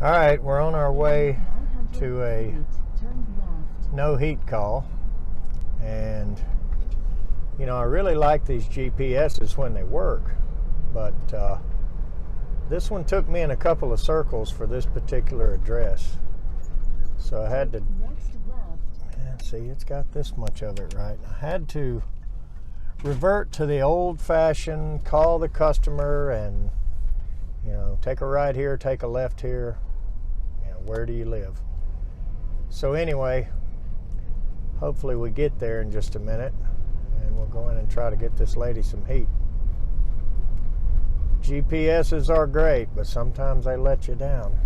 All right, we're on our way to a no heat call, and you know, I really like these GPSs when they work, but this one took me in a couple of circles for this particular address, so I had to see, it's got this much of it right. I had to revert to the old-fashioned call the customer and, you know, take a right here, take a left here, you know, where do you live? So anyway, hopefully we get there in just a minute, and we'll go in and try to get this lady some heat. GPSs are great, but sometimes they let you down.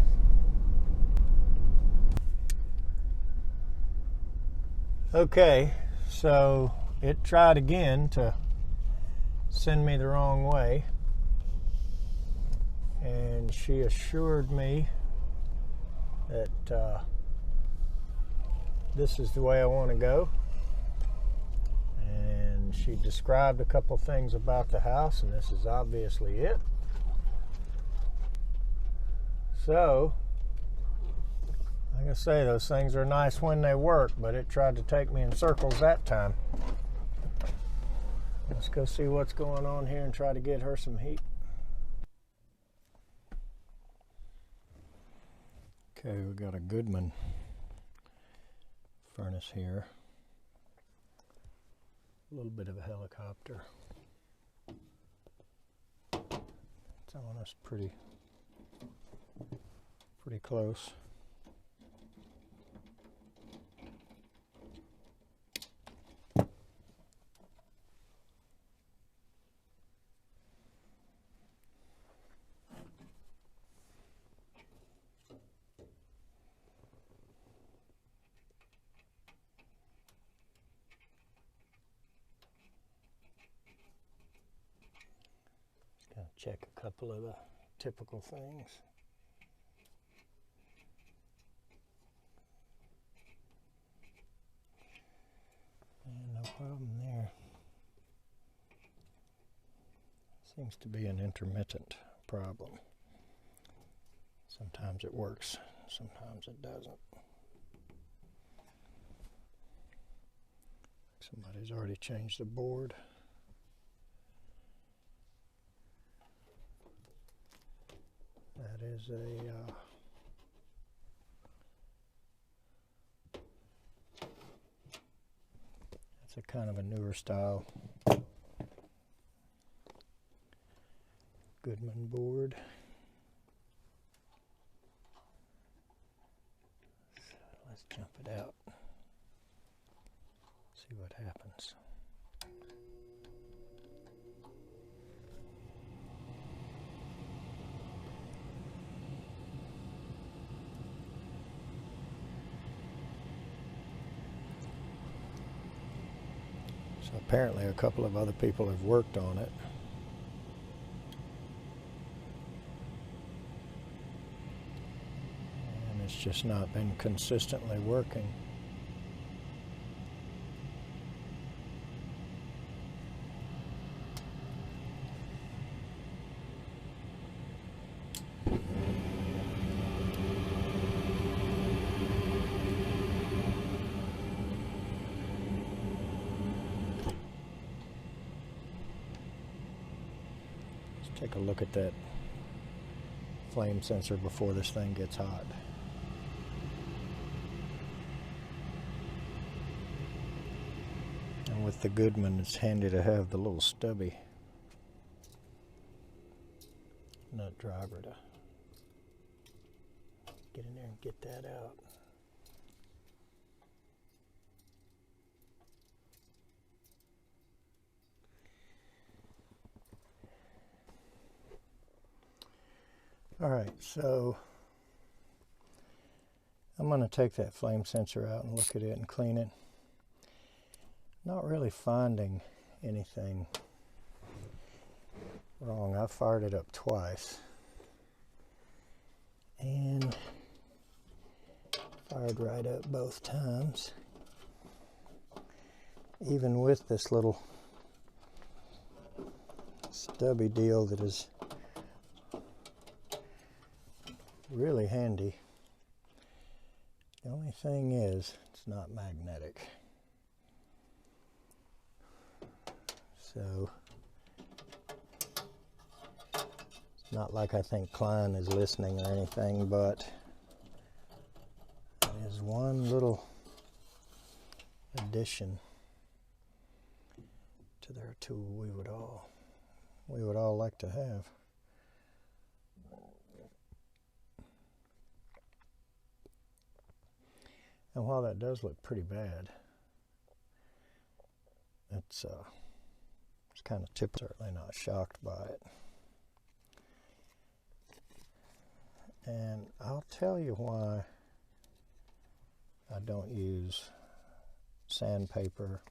Okay, so it tried again to send me the wrong way, and she assured me that this is the way I want to go, and she described a couple things about the house, and this is obviously it. So like I say, those things are nice when they work, but it tried to take me in circles that time. Let's go see what's going on here and try to get her some heat. Okay, we got a Goodman furnace here. A little bit of a helicopter. It's on us pretty close. Gonna check a couple of the typical things. And no problem there. Seems to be an intermittent problem. Sometimes it works, sometimes it doesn't. Somebody's already changed the board. That is that's a kind of a newer style Goodman board. So let's jump it out. See what happens. So apparently a couple of other people have worked on it. And it's just not been consistently working. Take a look at that flame sensor before this thing gets hot. And with the Goodman, it's handy to have the little stubby nut driver to get in there and get that out. All right, so I'm going to take that flame sensor out and look at it and clean it. Not really finding anything wrong. I fired it up twice and fired right up both times. Even with this little stubby deal that is really handy. The only thing is, it's not magnetic. So, it's not like I think Klein is listening or anything, but there's one little addition to their tool we would all like to have. And while that does look pretty bad, it's kind of typical. Certainly not shocked by it. And I'll tell you why I don't use sandpaper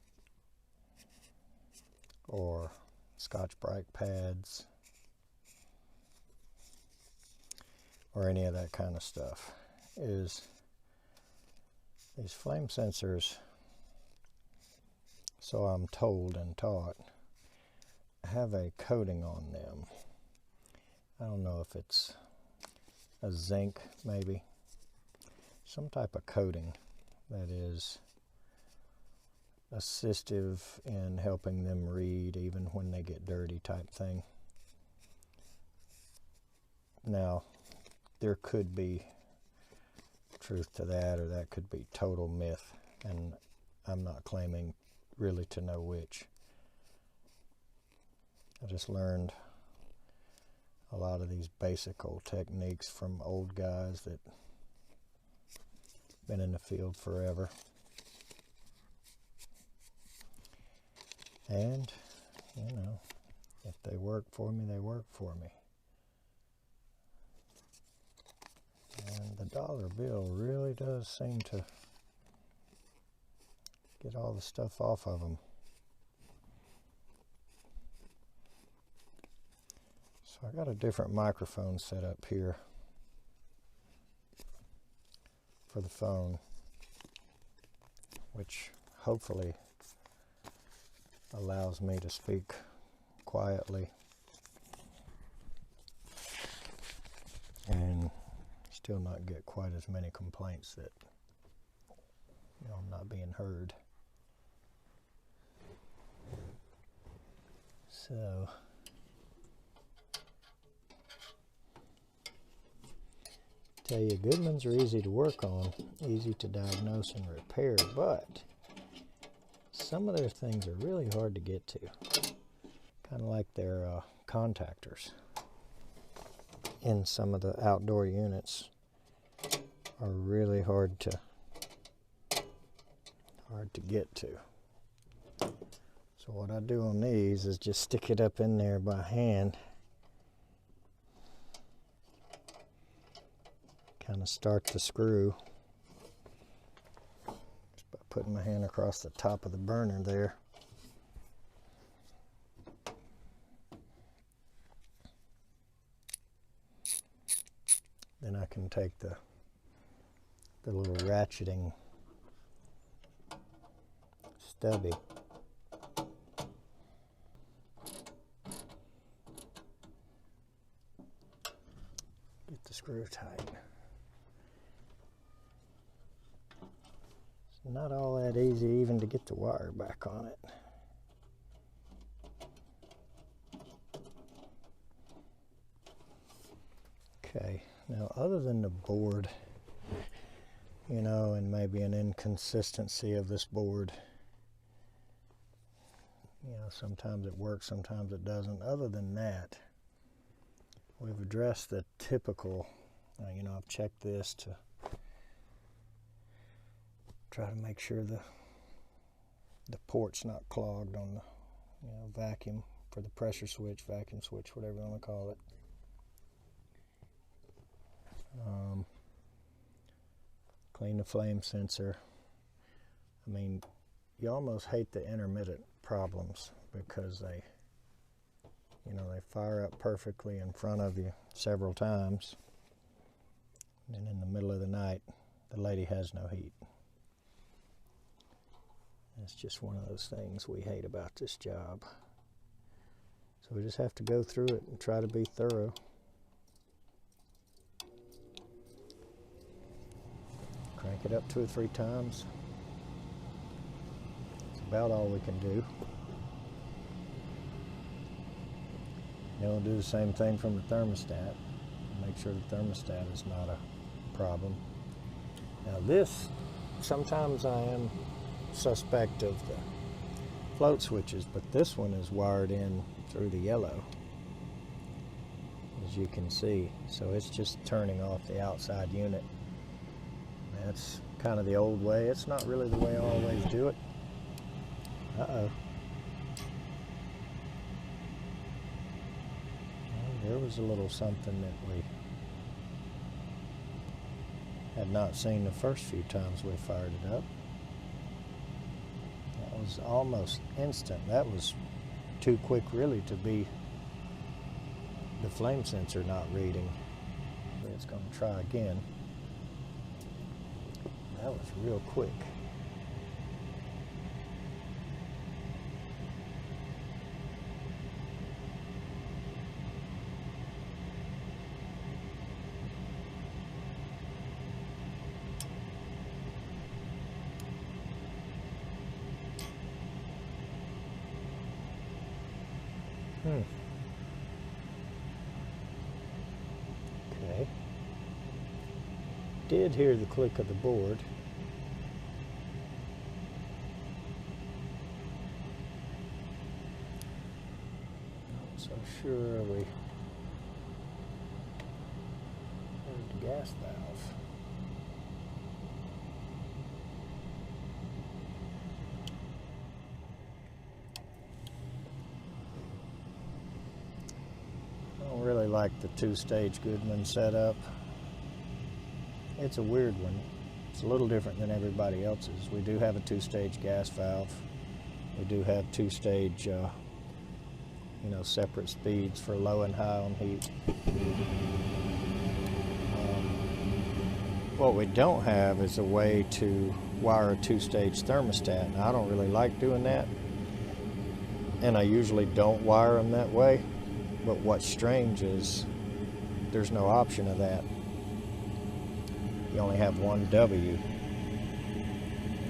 or Scotch-Brite pads or any of that kind of stuff. Is these flame sensors, so I'm told and taught, have a coating on them. I don't know if it's a zinc, maybe, some type of coating that is assistive in helping them read even when they get dirty, type thing. Now, there could be truth to that, or that could be total myth, and I'm not claiming really to know which. I just learned a lot of these basic old techniques from old guys that been in the field forever. And, you know, if they work for me, they work for me. And the dollar bill really does seem to get all the stuff off of them. So I got a different microphone set up here for the phone, which hopefully allows me to speak quietly and still not get quite as many complaints that, you know, I'm not being heard. So tell you, Goodmans are easy to work on, easy to diagnose and repair, but some of their things are really hard to get to. Kind of like their contactors in some of the outdoor units are really hard to get to. So what I do on these is just stick it up in there by hand. Kind of start the screw just by putting my hand across the top of the burner there. Then I can take the little ratcheting stubby, get the screw tight. It's not all that easy even to get the wire back on it. Okay, now other than the board, you know, and maybe an inconsistency of this board, you know, sometimes it works, sometimes it doesn't. Other than that, we've addressed the typical, you know, I've checked this to try to make sure the port's not clogged on the, you know, vacuum for the pressure switch, vacuum switch, whatever you want to call it. Clean the flame sensor. I mean, you almost hate the intermittent problems because they, you know, they fire up perfectly in front of you several times, and then in the middle of the night, the lady has no heat. It's just one of those things we hate about this job. So we just have to go through it and try to be thorough. it up 2 or 3 times. It's about all we can do. Then we'll do the same thing from the thermostat. Make sure the thermostat is not a problem. Now this, sometimes I am suspect of the float switches, but this one is wired in through the yellow, as you can see. So it's just turning off the outside unit. That's kind of the old way. It's not really the way I always do it. Uh-oh. There was a little something that we had not seen the first few times we fired it up. That was almost instant. That was too quick really to be the flame sensor not reading. It's going to try again. That was real quick. Okay. Did hear the click of the board. Not so sure we heard the gas valve. I don't really like the 2-stage Goodman setup. It's a weird one. It's a little different than everybody else's. We do have a 2-stage gas valve. We do have 2-stage, separate speeds for low and high on heat. What we don't have is a way to wire a 2-stage thermostat. Now, I don't really like doing that, and I usually don't wire them that way. But what's strange is there's no option of that. You only have one W. I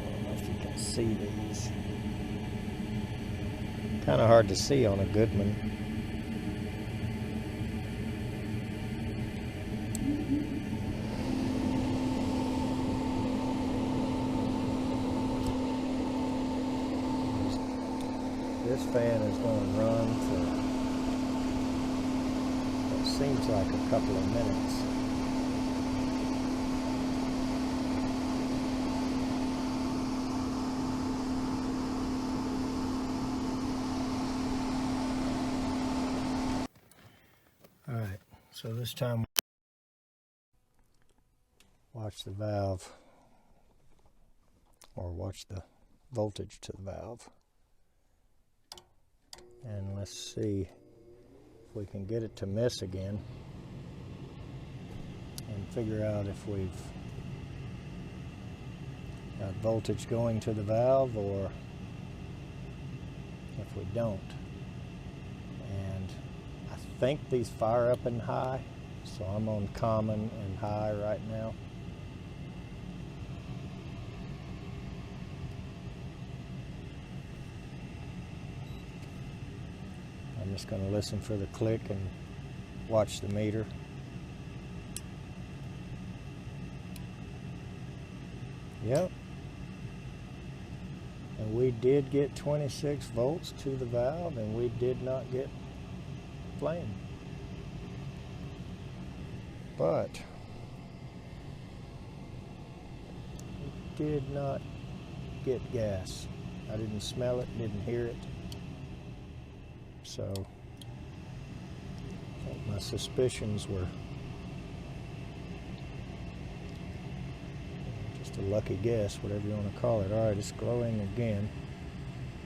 don't know if you can see these. Kind of hard to see on a Goodman. This fan is going to run for, it seems like a couple of minutes. All right, so this time watch the valve, or watch the voltage to the valve. And let's see if we can get it to miss again and figure out if we've got voltage going to the valve or if we don't. And I think these fire up in high, so I'm on common and high right now. I'm just going to listen for the click and watch the meter. Yep. And we did get 26 volts to the valve, and we did not get flame. But we did not get gas. I didn't smell it, didn't hear it. So I think my suspicions were just a lucky guess, whatever you want to call it. All right, it's glowing again.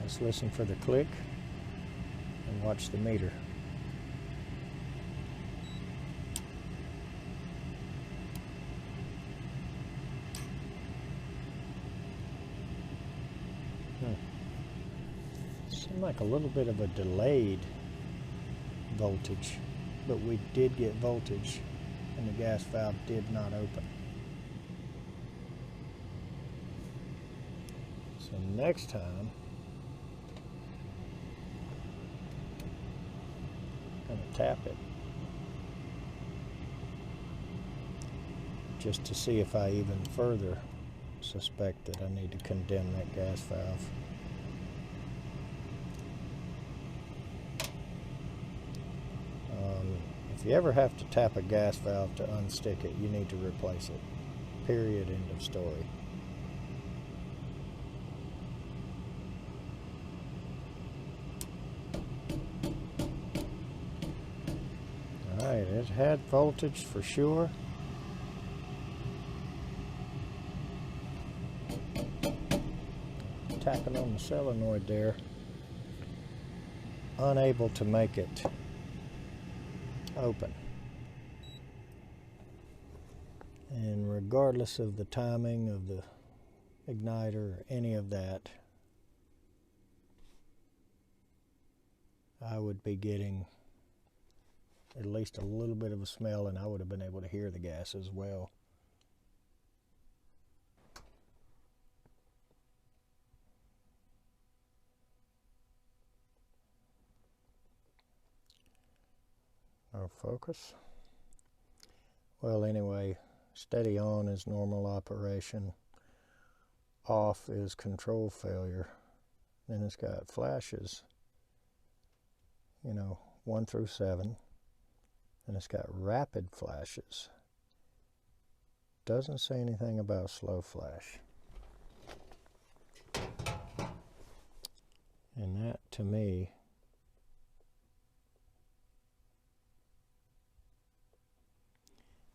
Let's listen for the click and watch the meter. Seemed like a little bit of a delayed voltage, but we did get voltage and the gas valve did not open. And next time, I'm going to tap it just to see if I even further suspect that I need to condemn that gas valve. If you ever have to tap a gas valve to unstick it, you need to replace it. Period. End of story. Alright, it had voltage for sure. Tapping on the solenoid there. Unable to make it open. And regardless of the timing of the igniter or any of that, I would be getting at least a little bit of a smell, and I would have been able to hear the gas as well. No focus. Well, anyway, steady on is normal operation. Off is control failure. Then it's got flashes, 1 through 7. And it's got rapid flashes. Doesn't say anything about slow flash. And that, to me,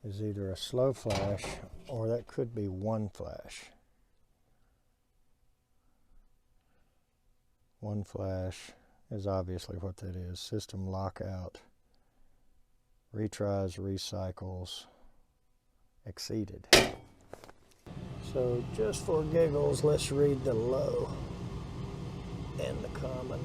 is either a slow flash or that could be one flash. One flash is obviously what that is. System lockout. Retries, recycles, exceeded. So just for giggles, let's read the low and the common.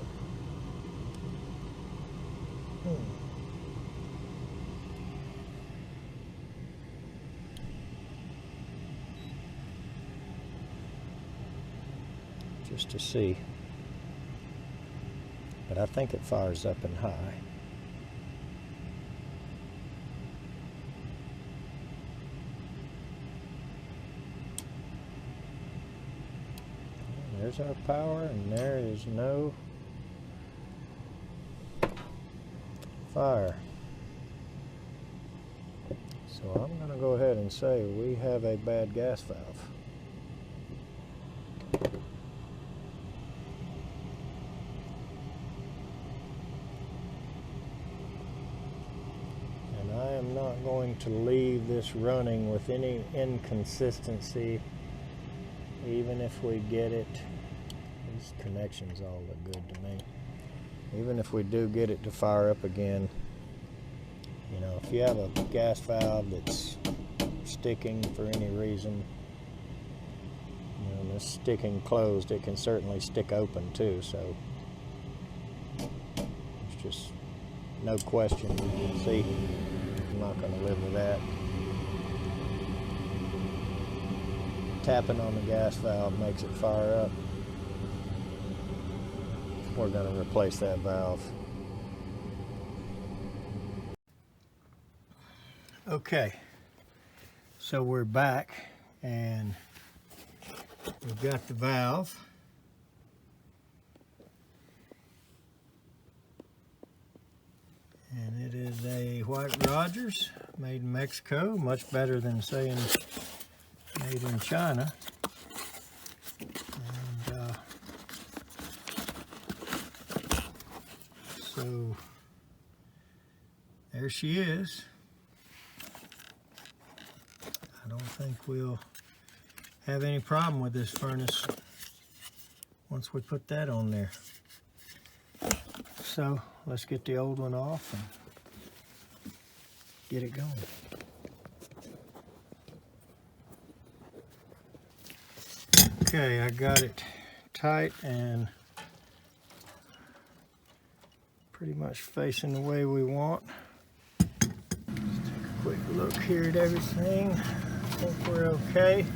Just to see. But I think it fires up and high. There's our power, and there is no fire. So I'm going to go ahead and say we have a bad gas valve. And I am not going to leave this running with any inconsistency, even if we get it. These connections all look good to me. Even if we do get it to fire up again, if you have a gas valve that's sticking for any reason, and it's sticking closed, it can certainly stick open too, so it's just no question. You can see I'm not going to live with that. Tapping on the gas valve makes it fire up. We're going to replace that valve. Okay, so we're back and we've got the valve. And it is a White Rogers, made in Mexico, much better than saying made in China. And so there she is. I don't think we'll have any problem with this furnace once we put that on there. So let's get the old one off and get it going. Okay, I got it tight and pretty much facing the way we want. Let's take a quick look here at everything. I think we're okay.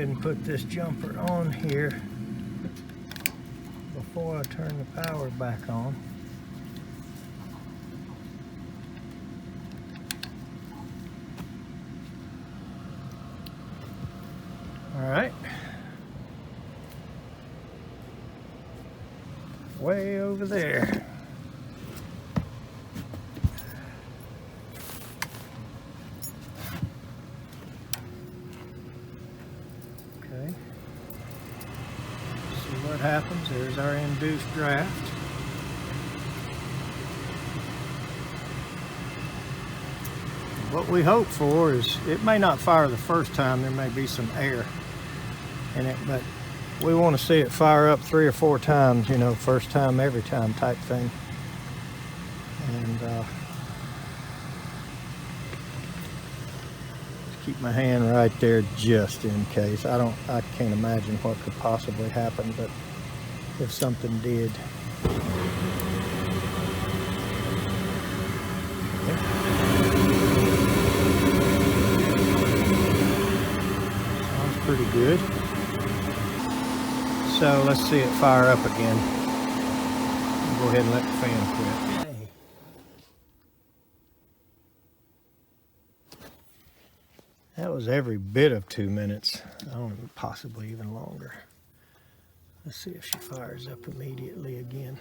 ahead and put this jumper on here before I turn the power back on. All right. Way over there. Okay. See what happens. There's our induced draft. What we hope for is it may not fire the first time. There may be some air in it, but we want to see it fire up 3 or 4 times, you know, first time, every time type thing. And keep my hand right there just in case. I can't imagine what could possibly happen, but if something did. Sounds pretty good. So let's see it fire up again. I'll go ahead and let the fan quit. That was every bit of 2 minutes. I don't know, possibly even longer. Let's see if she fires up immediately again.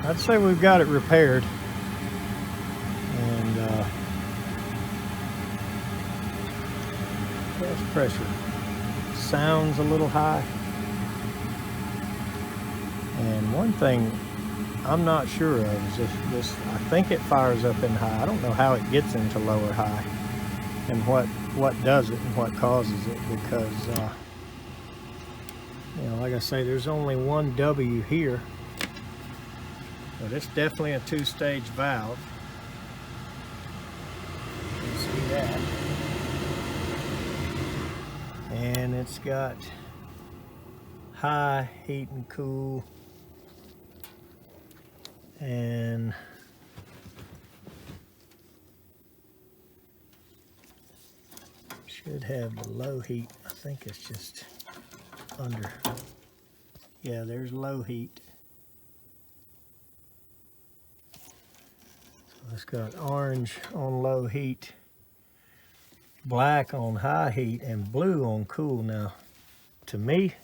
I'd say we've got it repaired, and gas pressure sounds a little high. And one thing I'm not sure of is this, I think it fires up in high. I don't know how it gets into lower high and what does it and what causes it, because you know, like I say, there's only one W here. But it's definitely a 2-stage valve. You can see that. And it's got high, heat and cool. And should have the low heat. I think it's just under. Yeah, there's low heat. It's got orange on low heat, black on high heat, and blue on cool. Now, to me,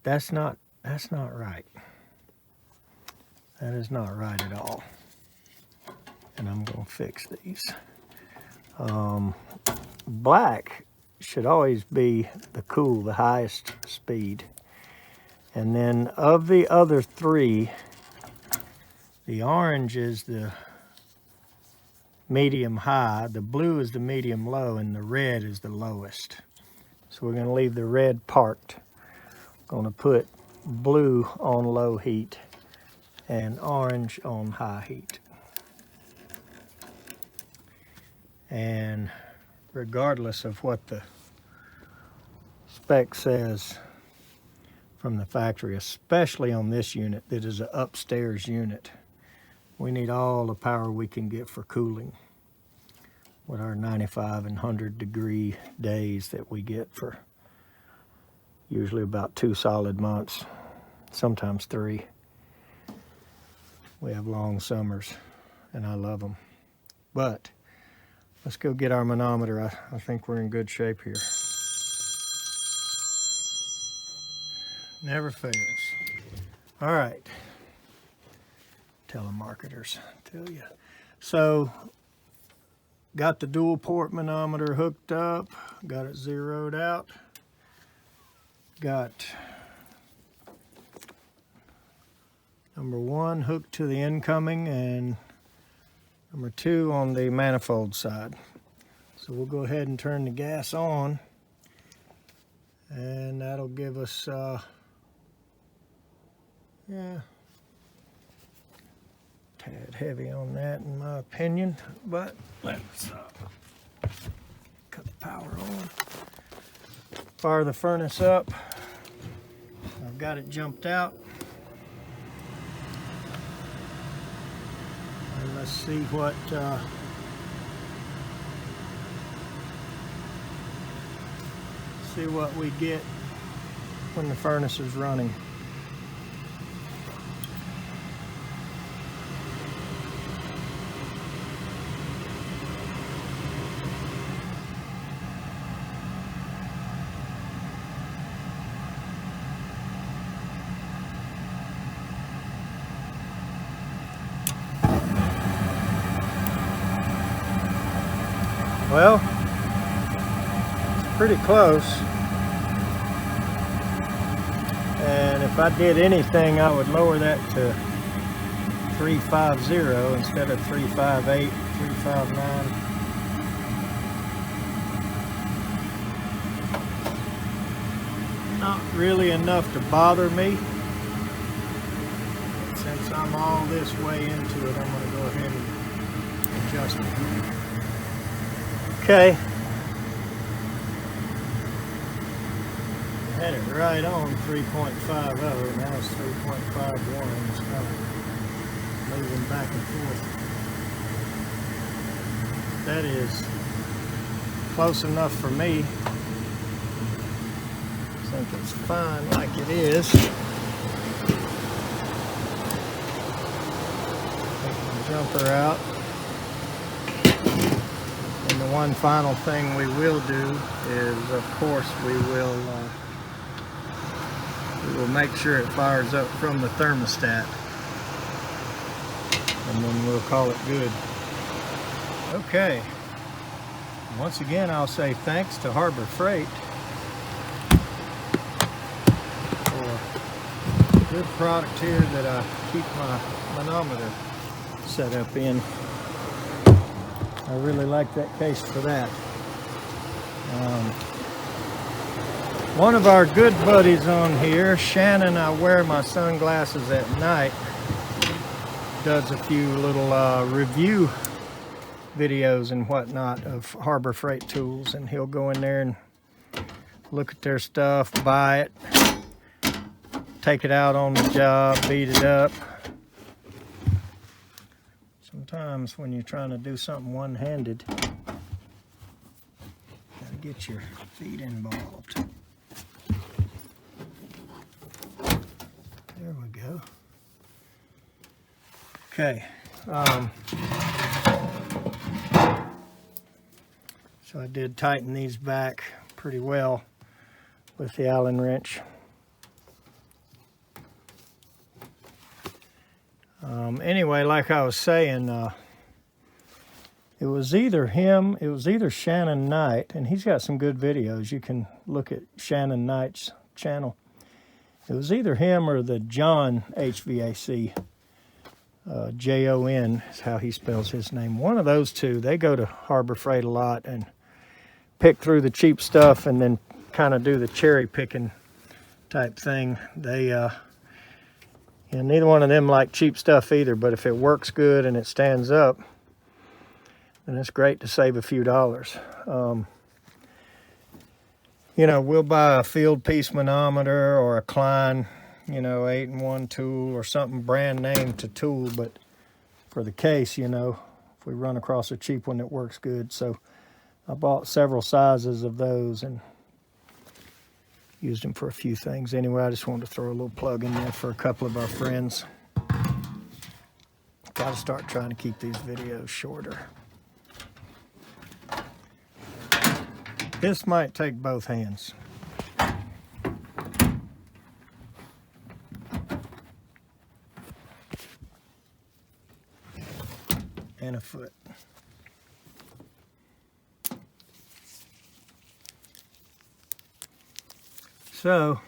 that's not right. That is not right at all. And I'm going to fix these. Black should always be the cool, the highest speed. And then of the other 3, the orange is the medium high, the blue is the medium low, and the red is the lowest. So we're going to leave the red parked. Going to put blue on low heat and orange on high heat. And regardless of what the spec says from the factory, especially on this unit that is an upstairs unit, we need all the power we can get for cooling with our 95 and 100 degree days that we get for usually about 2 solid months, sometimes 3. We have long summers, and I love them. But let's go get our manometer. I think we're in good shape here. Never fails. All right. Telemarketers tell you. So, got the dual port manometer hooked up, got it zeroed out, got Number 1 hooked to the incoming, and number 2 on the manifold side. So we'll go ahead and turn the gas on, and that'll give us, yeah, tad heavy on that in my opinion, but let's cut the power on. Fire the furnace up. I've got it jumped out. And let's see what we get when the furnace is running. Well, it's pretty close. And if I did anything, I would lower that to 350 instead of 358, 359. Not really enough to bother me. Since I'm all this way into it, I'm going to go ahead and adjust it. Okay. Had it right on 3.50, now it's 3.51. It's kind of moving back and forth. That is close enough for me. I think it's fine like it is. Take the jumper out. And the one final thing we will do is, of course, we will make sure it fires up from the thermostat, and then we'll call it good. Okay. Once again, I'll say thanks to Harbor Freight for a good product here that I keep my manometer set up in. I really like that case for that. One of our good buddies on here, Shannon, I wear my sunglasses at night, does a few little review videos and whatnot of Harbor Freight tools, and he'll go in there and look at their stuff, buy it, take it out on the job, beat it up. Sometimes when you're trying to do something one-handed, you gotta get your feet involved. There we go. Okay. So I did tighten these back pretty well with the Allen wrench. Anyway, like I was saying, it was either Shannon Knight, and he's got some good videos. You can look at Shannon Knight's channel. It was either him or the John HVAC, Jon is how he spells his name. One of those two, they go to Harbor Freight a lot and pick through the cheap stuff and then kind of do the cherry picking type thing. They, and neither one of them like cheap stuff either, but if it works good and it stands up, then it's great to save a few dollars. You know, we'll buy a field piece manometer or a Klein, you know, 8-in-1 tool or something brand name to tool, but for the case, you know, if we run across a cheap one that works good. So I bought several sizes of those and used them for a few things. Anyway, I just wanted to throw a little plug in there for a couple of our friends. Got to start trying to keep these videos shorter. This might take both hands. And a foot. So,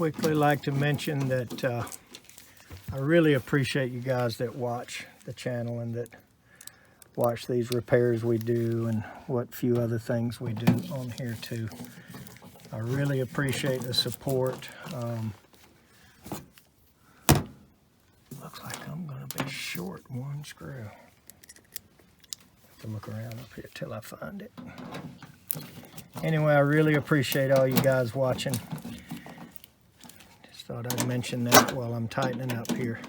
quickly like to mention that I really appreciate you guys that watch the channel and that watch these repairs we do and what few other things we do on here too. I really appreciate the support. Looks like I'm gonna be short one screw. Have to look around up here till I find it. Anyway, I really appreciate all you guys watching. Just thought I'd mention that while I'm tightening up here.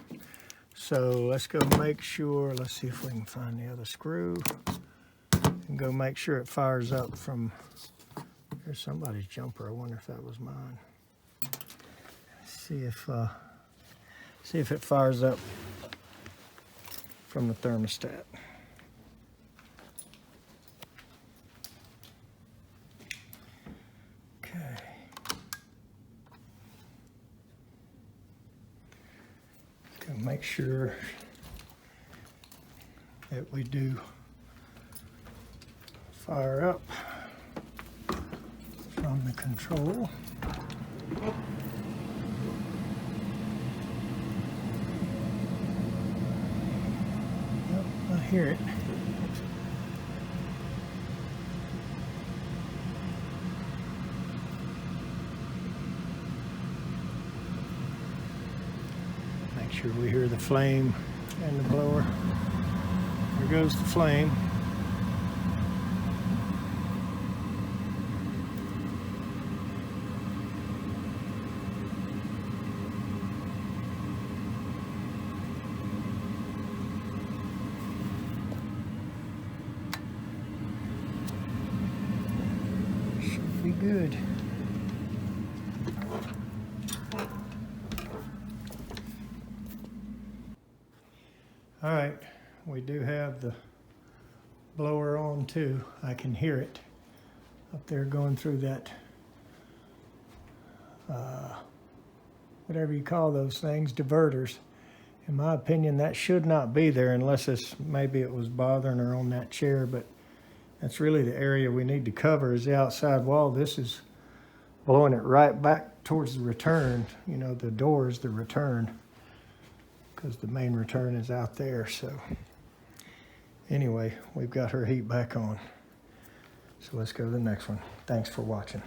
So let's go make sure, let's see if we can find the other screw. And go make sure it fires up from, there's somebody's jumper. I wonder if that was mine. See if it fires up from the thermostat. Okay. Go make sure that we do fire up from the control. Yep, I hear it. Make sure we hear the flame and the blower. There goes the flame. Should be good. All right, we do have the blower on too. I can hear it up there going through that, whatever you call those things, diverters. In my opinion, that should not be there unless maybe it was bothering her on that chair, but that's really the area we need to cover is the outside wall. This is blowing it right back towards the return. You know, the door is the return, because the main return is out there. So anyway, we've got her heat back on. So let's go to the next one. Thanks for watching.